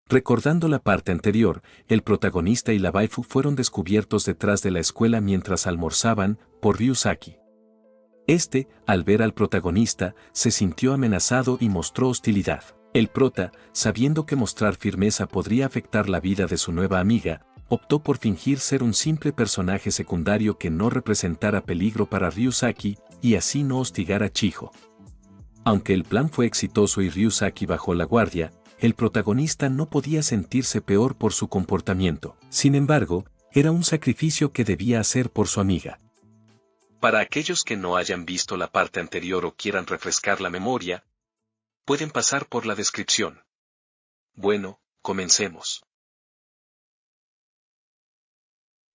Recordando la parte anterior, el protagonista y la waifu fueron descubiertos detrás de la escuela mientras almorzaban por Ryusaki. Este, al ver al protagonista, se sintió amenazado y mostró hostilidad. El prota, sabiendo que mostrar firmeza podría afectar la vida de su nueva amiga, optó por fingir ser un simple personaje secundario que no representara peligro para Ryusaki y así no hostigar a Chiho. Aunque el plan fue exitoso y Ryusaki bajó la guardia, el protagonista no podía sentirse peor por su comportamiento. Sin embargo, era un sacrificio que debía hacer por su amiga. Para aquellos que no hayan visto la parte anterior o quieran refrescar la memoria, pueden pasar por la descripción. Bueno, comencemos.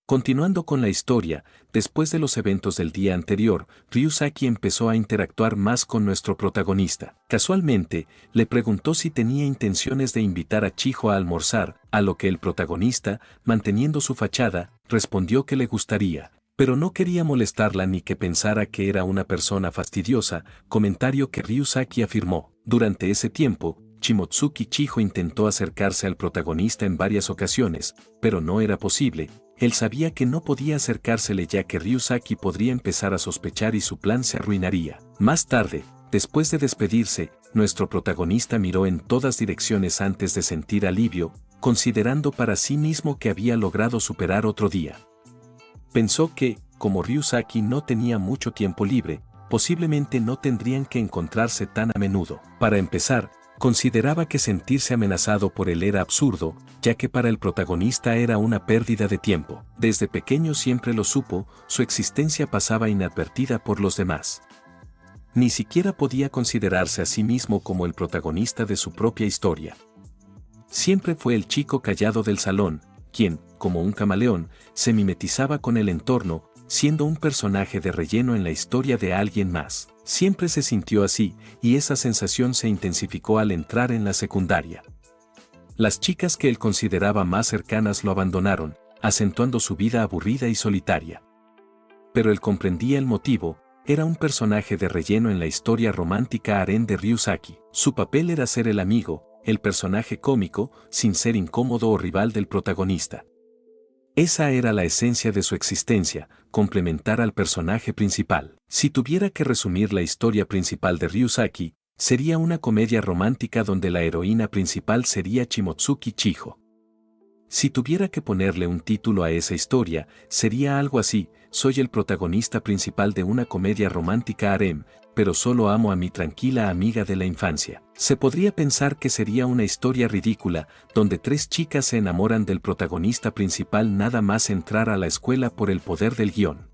Continuando con la historia, después de los eventos del día anterior, Ryusaki empezó a interactuar más con nuestro protagonista. Casualmente, le preguntó si tenía intenciones de invitar a Chiho a almorzar, a lo que el protagonista, manteniendo su fachada, respondió que le gustaría, pero no quería molestarla ni que pensara que era una persona fastidiosa, comentario que Ryusaki afirmó. Durante ese tiempo, Shimotsuki Chiho intentó acercarse al protagonista en varias ocasiones, pero no era posible. Él sabía que no podía acercársele ya que Ryusaki podría empezar a sospechar y su plan se arruinaría. Más tarde, después de despedirse, nuestro protagonista miró en todas direcciones antes de sentir alivio, considerando para sí mismo que había logrado superar otro día. Pensó que, como Ryusaki no tenía mucho tiempo libre, posiblemente no tendrían que encontrarse tan a menudo. Para empezar, consideraba que sentirse amenazado por él era absurdo, ya que para el protagonista era una pérdida de tiempo. Desde pequeño siempre lo supo, su existencia pasaba inadvertida por los demás. Ni siquiera podía considerarse a sí mismo como el protagonista de su propia historia. Siempre fue el chico callado del salón, quien, como un camaleón, se mimetizaba con el entorno, siendo un personaje de relleno en la historia de alguien más. Siempre se sintió así, y esa sensación se intensificó al entrar en la secundaria. Las chicas que él consideraba más cercanas lo abandonaron, acentuando su vida aburrida y solitaria. Pero él comprendía el motivo, era un personaje de relleno en la historia romántica harén de Ryusaki. Su papel era ser el amigo, el personaje cómico, sin ser incómodo o rival del protagonista. Esa era la esencia de su existencia, complementar al personaje principal. Si tuviera que resumir la historia principal de Ryusaki, sería una comedia romántica donde la heroína principal sería Shimotsuki Chiho. Si tuviera que ponerle un título a esa historia, sería algo así: soy el protagonista principal de una comedia romántica harem, pero solo amo a mi tranquila amiga de la infancia. Se podría pensar que sería una historia ridícula, donde tres chicas se enamoran del protagonista principal nada más entrar a la escuela por el poder del guión.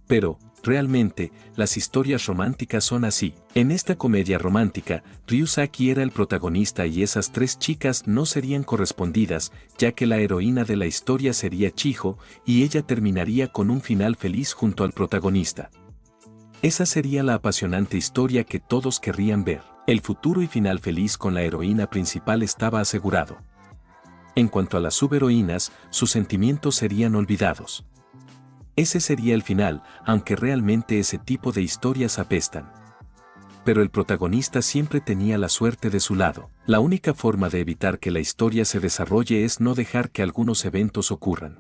Pero, realmente, las historias románticas son así. En esta comedia romántica, Ryusaki era el protagonista y esas tres chicas no serían correspondidas, ya que la heroína de la historia sería Chiho, y ella terminaría con un final feliz junto al protagonista. Esa sería la apasionante historia que todos querrían ver. El futuro y final feliz con la heroína principal estaba asegurado. En cuanto a las subheroínas, sus sentimientos serían olvidados. Ese sería el final, aunque realmente ese tipo de historias apestan. Pero el protagonista siempre tenía la suerte de su lado. La única forma de evitar que la historia se desarrolle es no dejar que algunos eventos ocurran.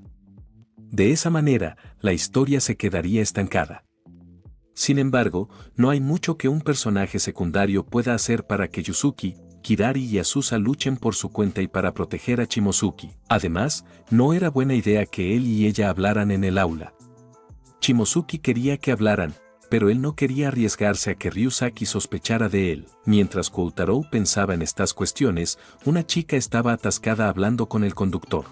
De esa manera, la historia se quedaría estancada. Sin embargo, no hay mucho que un personaje secundario pueda hacer para que Yusuke, Kirari y Azusa luchen por su cuenta y para proteger a Shimotsuki. Además, no era buena idea que él y ella hablaran en el aula. Shimotsuki quería que hablaran, pero él no quería arriesgarse a que Ryusaki sospechara de él. Mientras Koutarou pensaba en estas cuestiones, una chica estaba atascada hablando con el conductor.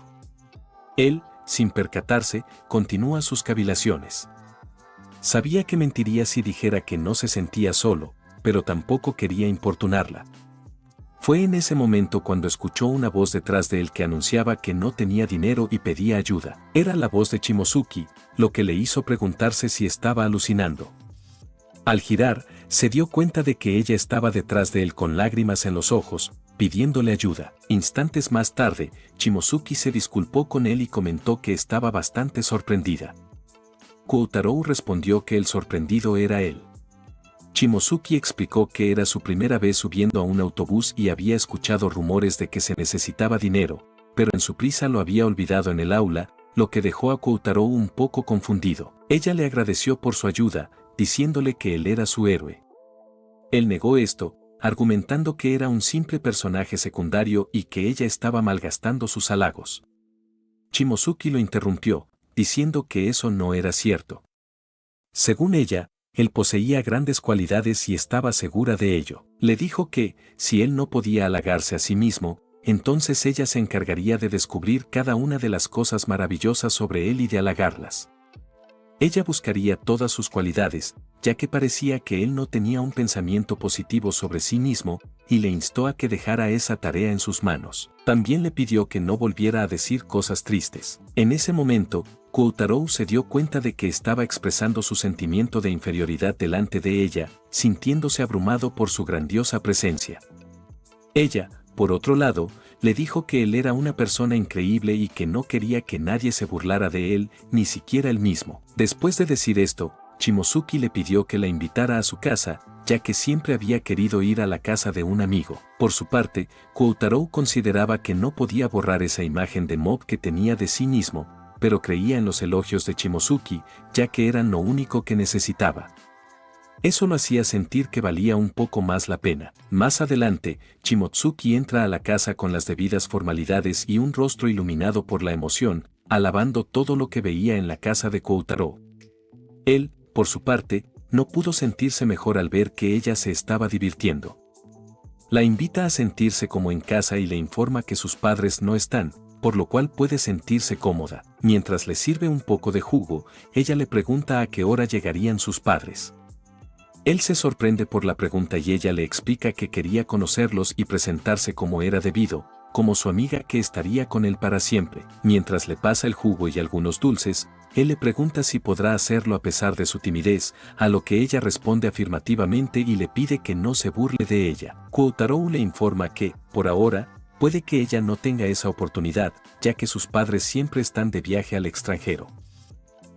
Él, sin percatarse, continúa sus cavilaciones. Sabía que mentiría si dijera que no se sentía solo, pero tampoco quería importunarla. Fue en ese momento cuando escuchó una voz detrás de él que anunciaba que no tenía dinero y pedía ayuda. Era la voz de Shimotsuki, lo que le hizo preguntarse si estaba alucinando. Al girar, se dio cuenta de que ella estaba detrás de él con lágrimas en los ojos, pidiéndole ayuda. Instantes más tarde, Shimotsuki se disculpó con él y comentó que estaba bastante sorprendida. Koutarou respondió que el sorprendido era él. Shimosuke explicó que era su primera vez subiendo a un autobús y había escuchado rumores de que se necesitaba dinero, pero en su prisa lo había olvidado en el aula, lo que dejó a Koutarou un poco confundido. Ella le agradeció por su ayuda, diciéndole que él era su héroe. Él negó esto, argumentando que era un simple personaje secundario y que ella estaba malgastando sus halagos. Shimosuke lo interrumpió, diciendo que eso no era cierto. Según ella, él poseía grandes cualidades y estaba segura de ello. Le dijo que, si él no podía halagarse a sí mismo, entonces ella se encargaría de descubrir cada una de las cosas maravillosas sobre él y de halagarlas. Ella buscaría todas sus cualidades, ya que parecía que él no tenía un pensamiento positivo sobre sí mismo, y le instó a que dejara esa tarea en sus manos. También le pidió que no volviera a decir cosas tristes. En ese momento, Koutarou se dio cuenta de que estaba expresando su sentimiento de inferioridad delante de ella, sintiéndose abrumado por su grandiosa presencia. Ella, por otro lado, le dijo que él era una persona increíble y que no quería que nadie se burlara de él, ni siquiera él mismo. Después de decir esto, Shimosuke le pidió que la invitara a su casa, ya que siempre había querido ir a la casa de un amigo. Por su parte, Koutarou consideraba que no podía borrar esa imagen de mob que tenía de sí mismo, pero creía en los elogios de Shimosuke, ya que eran lo único que necesitaba. Eso lo hacía sentir que valía un poco más la pena. Más adelante, Shimotsuki entra a la casa con las debidas formalidades y un rostro iluminado por la emoción, alabando todo lo que veía en la casa de Koutarou. Él, por su parte, no pudo sentirse mejor al ver que ella se estaba divirtiendo. La invita a sentirse como en casa y le informa que sus padres no están, por lo cual puede sentirse cómoda. Mientras le sirve un poco de jugo, ella le pregunta a qué hora llegarían sus padres. Él se sorprende por la pregunta y ella le explica que quería conocerlos y presentarse como era debido, como su amiga que estaría con él para siempre. Mientras le pasa el jugo y algunos dulces, él le pregunta si podrá hacerlo a pesar de su timidez, a lo que ella responde afirmativamente y le pide que no se burle de ella. Koutarou le informa que, por ahora, puede que ella no tenga esa oportunidad, ya que sus padres siempre están de viaje al extranjero.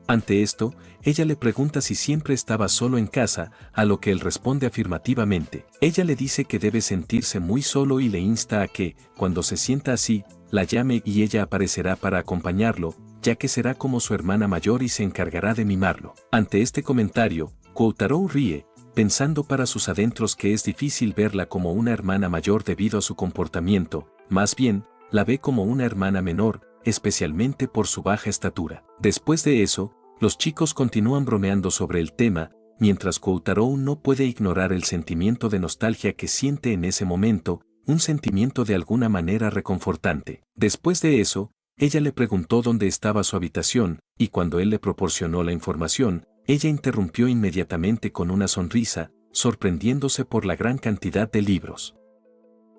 Ante esto, ella le pregunta si siempre estaba solo en casa, a lo que él responde afirmativamente. Ella le dice que debe sentirse muy solo y le insta a que, cuando se sienta así, la llame y ella aparecerá para acompañarlo, ya que será como su hermana mayor y se encargará de mimarlo. Ante este comentario, Koutarou ríe, pensando para sus adentros que es difícil verla como una hermana mayor debido a su comportamiento, más bien, la ve como una hermana menor, especialmente por su baja estatura. Después de eso, los chicos continúan bromeando sobre el tema, mientras Koutarou no puede ignorar el sentimiento de nostalgia que siente en ese momento, un sentimiento de alguna manera reconfortante. Después de eso, ella le preguntó dónde estaba su habitación, y cuando él le proporcionó la información, ella interrumpió inmediatamente con una sonrisa, sorprendiéndose por la gran cantidad de libros.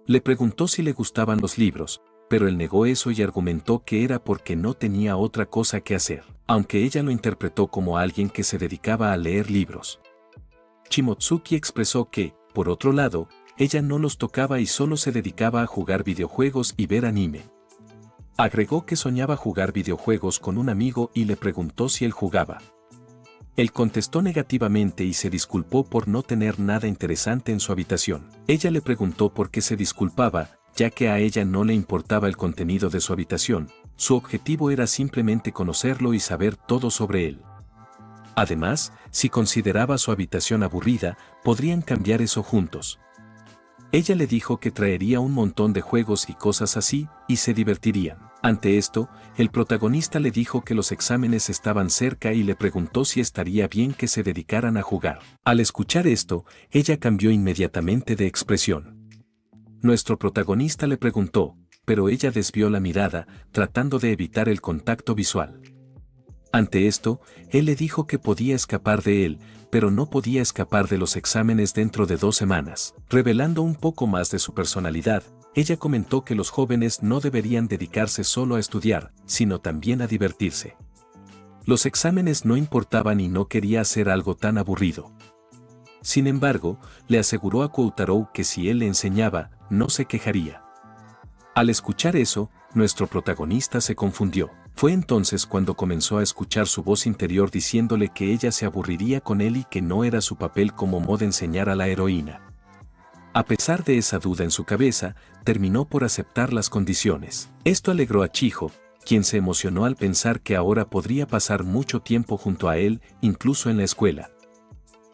Le preguntó si le gustaban los libros, pero él negó eso y argumentó que era porque no tenía otra cosa que hacer, aunque ella lo interpretó como alguien que se dedicaba a leer libros. Shimotsuki expresó que, por otro lado, ella no los tocaba y solo se dedicaba a jugar videojuegos y ver anime. Agregó que soñaba jugar videojuegos con un amigo y le preguntó si él jugaba. Él contestó negativamente y se disculpó por no tener nada interesante en su habitación. Ella le preguntó por qué se disculpaba, ya que a ella no le importaba el contenido de su habitación, su objetivo era simplemente conocerlo y saber todo sobre él. Además, si consideraba su habitación aburrida, podrían cambiar eso juntos. Ella le dijo que traería un montón de juegos y cosas así, y se divertirían. Ante esto, el protagonista le dijo que los exámenes estaban cerca y le preguntó si estaría bien que se dedicaran a jugar. Al escuchar esto, ella cambió inmediatamente de expresión. Nuestro protagonista le preguntó, pero ella desvió la mirada, tratando de evitar el contacto visual. Ante esto, él le dijo que podía escapar de él, pero no podía escapar de los exámenes dentro de 2 semanas. Revelando un poco más de su personalidad, ella comentó que los jóvenes no deberían dedicarse solo a estudiar, sino también a divertirse. Los exámenes no importaban y no quería hacer algo tan aburrido. Sin embargo, le aseguró a Koutarou que si él le enseñaba, no se quejaría. Al escuchar eso, nuestro protagonista se confundió. Fue entonces cuando comenzó a escuchar su voz interior diciéndole que ella se aburriría con él y que no era su papel como modo enseñar a la heroína. A pesar de esa duda en su cabeza, terminó por aceptar las condiciones. Esto alegró a Chiho, quien se emocionó al pensar que ahora podría pasar mucho tiempo junto a él, incluso en la escuela.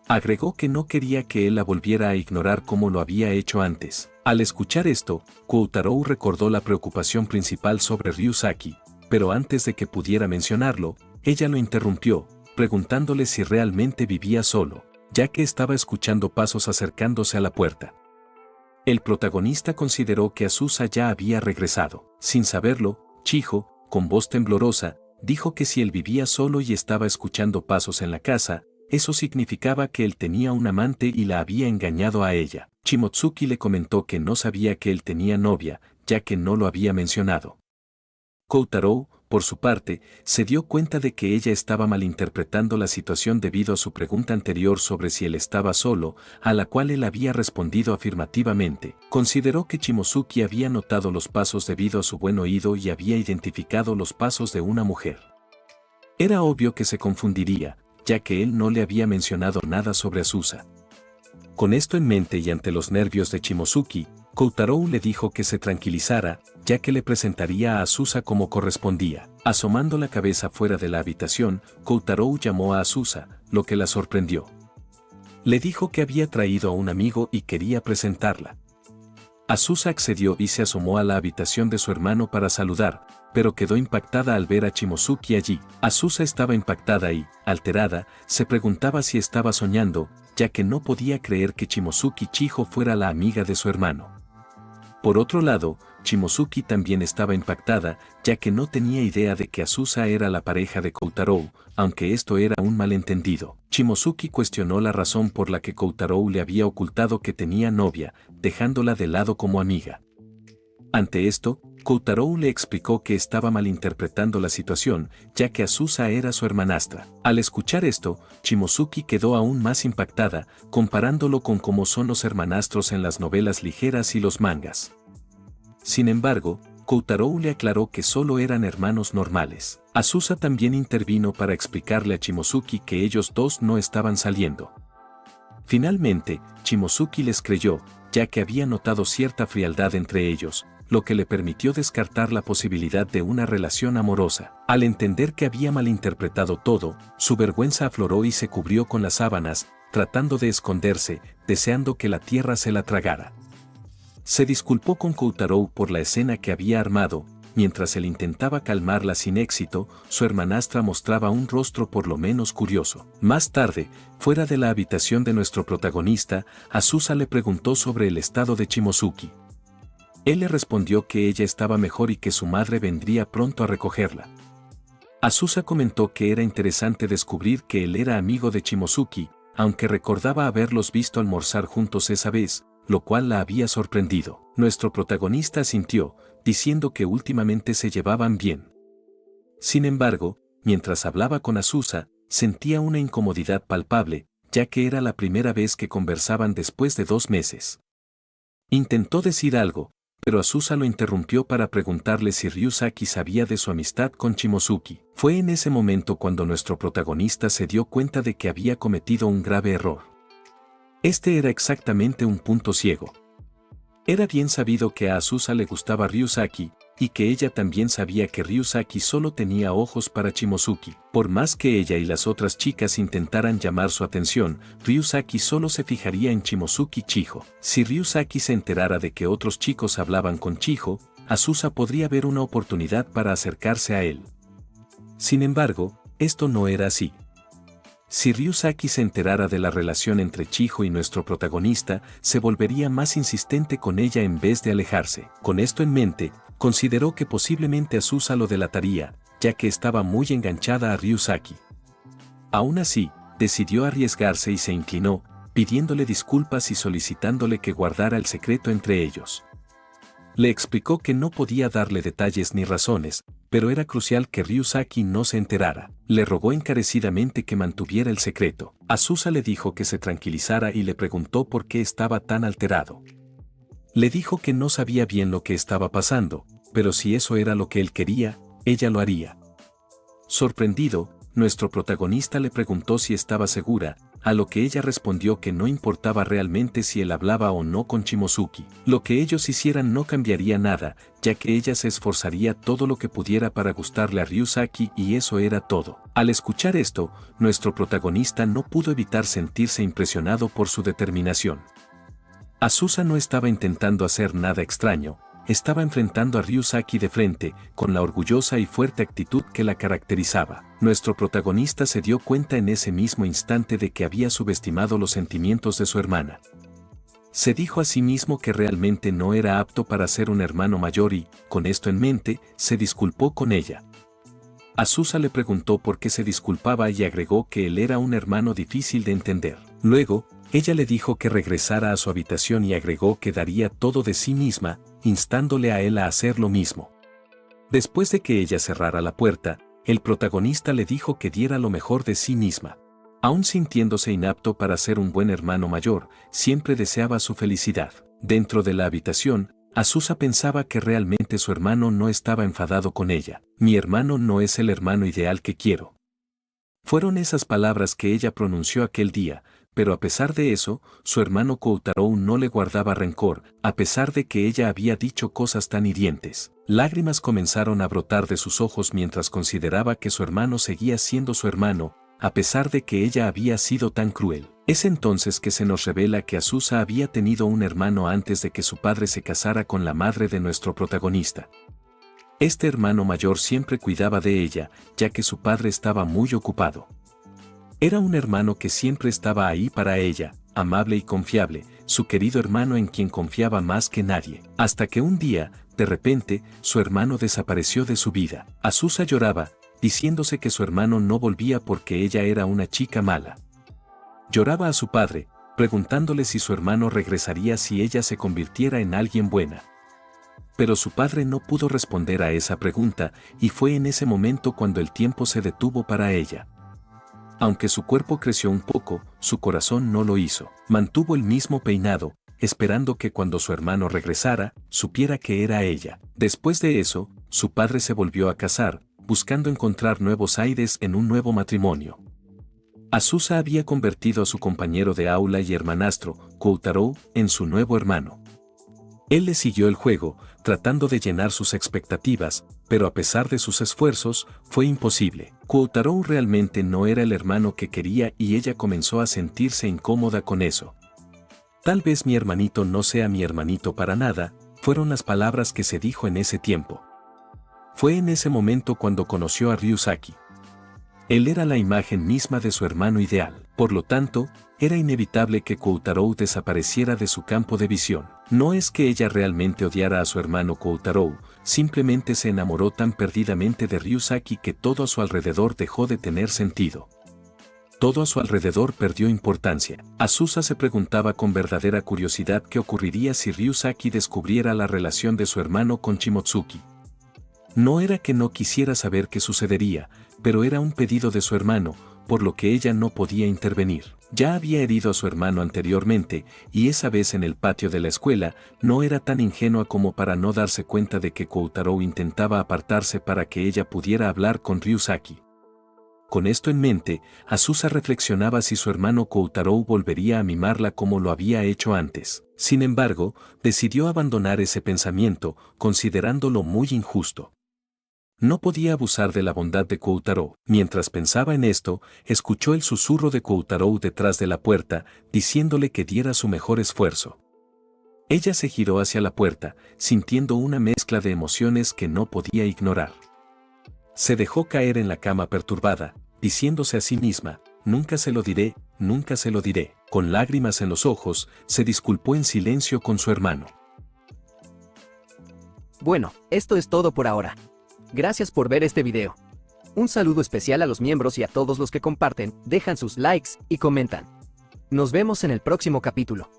Agregó que no quería que él la volviera a ignorar como lo había hecho antes. Al escuchar esto, Koutarou recordó la preocupación principal sobre Ryusaki, pero antes de que pudiera mencionarlo, ella lo interrumpió, preguntándole si realmente vivía solo, ya que estaba escuchando pasos acercándose a la puerta. El protagonista consideró que Azusa ya había regresado. Sin saberlo, Chiho, con voz temblorosa, dijo que si él vivía solo y estaba escuchando pasos en la casa, eso significaba que él tenía un amante y la había engañado a ella. Shimotsuki le comentó que no sabía que él tenía novia, ya que no lo había mencionado. Koutarou, por su parte, se dio cuenta de que ella estaba malinterpretando la situación debido a su pregunta anterior sobre si él estaba solo, a la cual él había respondido afirmativamente. Consideró que Shimosuke había notado los pasos debido a su buen oído y había identificado los pasos de una mujer. Era obvio que se confundiría, ya que él no le había mencionado nada sobre Azusa. Con esto en mente y ante los nervios de Shimosuke, Koutarou le dijo que se tranquilizara, ya que le presentaría a Azusa como correspondía. Asomando la cabeza fuera de la habitación, Koutarou llamó a Azusa, lo que la sorprendió. Le dijo que había traído a un amigo y quería presentarla. Azusa accedió y se asomó a la habitación de su hermano para saludar, pero quedó impactada al ver a Shimosuke allí. Azusa estaba impactada y, alterada, se preguntaba si estaba soñando, ya que no podía creer que Shimosuke Chiho fuera la amiga de su hermano. Por otro lado, Shimosuke también estaba impactada, ya que no tenía idea de que Azusa era la pareja de Koutarou, aunque esto era un malentendido. Shimosuke cuestionó la razón por la que Koutarou le había ocultado que tenía novia, dejándola de lado como amiga. Ante esto, Koutarou le explicó que estaba malinterpretando la situación, ya que Azusa era su hermanastra. Al escuchar esto, Shimosuke quedó aún más impactada, comparándolo con cómo son los hermanastros en las novelas ligeras y los mangas. Sin embargo, Koutarou le aclaró que solo eran hermanos normales. Azusa también intervino para explicarle a Shimosuke que ellos dos no estaban saliendo. Finalmente, Shimosuke les creyó, ya que había notado cierta frialdad entre ellos, lo que le permitió descartar la posibilidad de una relación amorosa. Al entender que había malinterpretado todo, su vergüenza afloró y se cubrió con las sábanas, tratando de esconderse, deseando que la tierra se la tragara. Se disculpó con Koutarou por la escena que había armado. Mientras él intentaba calmarla sin éxito, su hermanastra mostraba un rostro por lo menos curioso. Más tarde, fuera de la habitación de nuestro protagonista, Azusa le preguntó sobre el estado de Shimosuke. Él le respondió que ella estaba mejor y que su madre vendría pronto a recogerla. Azusa comentó que era interesante descubrir que él era amigo de Shimosuke, aunque recordaba haberlos visto almorzar juntos esa vez, lo cual la había sorprendido. Nuestro protagonista asintió, diciendo que últimamente se llevaban bien. Sin embargo, mientras hablaba con Azusa, sentía una incomodidad palpable, ya que era la primera vez que conversaban después de 2 meses. Intentó decir algo, pero Azusa lo interrumpió para preguntarle si Ryusaki sabía de su amistad con Shimosuke. Fue en ese momento cuando nuestro protagonista se dio cuenta de que había cometido un grave error. Este era exactamente un punto ciego. Era bien sabido que a Azusa le gustaba Ryusaki, y que ella también sabía que Ryusaki solo tenía ojos para Shimosuke. Por más que ella y las otras chicas intentaran llamar su atención, Ryusaki solo se fijaría en Shimosuke Chiho. Si Ryusaki se enterara de que otros chicos hablaban con Chiho, Azusa podría ver una oportunidad para acercarse a él. Sin embargo, esto no era así. Si Ryusaki se enterara de la relación entre Chiho y nuestro protagonista, se volvería más insistente con ella en vez de alejarse. Con esto en mente, consideró que posiblemente Azusa lo delataría, ya que estaba muy enganchada a Ryusaki. Aún así, decidió arriesgarse y se inclinó, pidiéndole disculpas y solicitándole que guardara el secreto entre ellos. Le explicó que no podía darle detalles ni razones, pero era crucial que Ryusaki no se enterara. Le rogó encarecidamente que mantuviera el secreto. Azusa le dijo que se tranquilizara y le preguntó por qué estaba tan alterado. Le dijo que no sabía bien lo que estaba pasando, pero si eso era lo que él quería, ella lo haría. Sorprendido, nuestro protagonista le preguntó si estaba segura, a lo que ella respondió que no importaba realmente si él hablaba o no con Shimosuke. Lo que ellos hicieran no cambiaría nada, ya que ella se esforzaría todo lo que pudiera para gustarle a Ryusaki y eso era todo. Al escuchar esto, nuestro protagonista no pudo evitar sentirse impresionado por su determinación. Azusa no estaba intentando hacer nada extraño, estaba enfrentando a Ryusaki de frente, con la orgullosa y fuerte actitud que la caracterizaba. Nuestro protagonista se dio cuenta en ese mismo instante de que había subestimado los sentimientos de su hermana. Se dijo a sí mismo que realmente no era apto para ser un hermano mayor y, con esto en mente, se disculpó con ella. Azusa le preguntó por qué se disculpaba y agregó que él era un hermano difícil de entender. Luego, ella le dijo que regresara a su habitación y agregó que daría todo de sí misma, instándole a él a hacer lo mismo. Después de que ella cerrara la puerta, el protagonista le dijo que diera lo mejor de sí misma. Aún sintiéndose inapto para ser un buen hermano mayor, siempre deseaba su felicidad. Dentro de la habitación, Azusa pensaba que realmente su hermano no estaba enfadado con ella. Mi hermano no es el hermano ideal que quiero. Fueron esas palabras que ella pronunció aquel día, pero a pesar de eso, su hermano Koutarou no le guardaba rencor, a pesar de que ella había dicho cosas tan hirientes. Lágrimas comenzaron a brotar de sus ojos mientras consideraba que su hermano seguía siendo su hermano, a pesar de que ella había sido tan cruel. Es entonces que se nos revela que Azusa había tenido un hermano antes de que su padre se casara con la madre de nuestro protagonista. Este hermano mayor siempre cuidaba de ella, ya que su padre estaba muy ocupado. Era un hermano que siempre estaba ahí para ella, amable y confiable, su querido hermano en quien confiaba más que nadie. Hasta que un día, de repente, su hermano desapareció de su vida. Azusa lloraba, diciéndose que su hermano no volvía porque ella era una chica mala. Lloraba a su padre, preguntándole si su hermano regresaría si ella se convirtiera en alguien buena. Pero su padre no pudo responder a esa pregunta, y fue en ese momento cuando el tiempo se detuvo para ella. Aunque su cuerpo creció un poco, su corazón no lo hizo. Mantuvo el mismo peinado, esperando que cuando su hermano regresara, supiera que era ella. Después de eso, su padre se volvió a casar, buscando encontrar nuevos aires en un nuevo matrimonio. Azusa había convertido a su compañero de aula y hermanastro, Koutarou, en su nuevo hermano. Él le siguió el juego, tratando de llenar sus expectativas, pero a pesar de sus esfuerzos, fue imposible. Koutarou realmente no era el hermano que quería y ella comenzó a sentirse incómoda con eso. Tal vez mi hermanito no sea mi hermanito para nada, fueron las palabras que se dijo en ese tiempo. Fue en ese momento cuando conoció a Ryusaki. Él era la imagen misma de su hermano ideal, por lo tanto, era inevitable que Koutarou desapareciera de su campo de visión. No es que ella realmente odiara a su hermano Koutarou, simplemente se enamoró tan perdidamente de Ryusaki que todo a su alrededor dejó de tener sentido. Todo a su alrededor perdió importancia. Azusa se preguntaba con verdadera curiosidad qué ocurriría si Ryusaki descubriera la relación de su hermano con Shimotsuki. No era que no quisiera saber qué sucedería, pero era un pedido de su hermano, por lo que ella no podía intervenir. Ya había herido a su hermano anteriormente, y esa vez en el patio de la escuela, no era tan ingenua como para no darse cuenta de que Koutarou intentaba apartarse para que ella pudiera hablar con Ryusaki. Con esto en mente, Azusa reflexionaba si su hermano Koutarou volvería a mimarla como lo había hecho antes. Sin embargo, decidió abandonar ese pensamiento, considerándolo muy injusto. No podía abusar de la bondad de Koutarou. Mientras pensaba en esto, escuchó el susurro de Koutarou detrás de la puerta, diciéndole que diera su mejor esfuerzo. Ella se giró hacia la puerta, sintiendo una mezcla de emociones que no podía ignorar. Se dejó caer en la cama perturbada, diciéndose a sí misma, nunca se lo diré, nunca se lo diré. Con lágrimas en los ojos, se disculpó en silencio con su hermano. Bueno, esto es todo por ahora. Gracias por ver este video. Un saludo especial a los miembros y a todos los que comparten, dejan sus likes y comentan. Nos vemos en el próximo capítulo.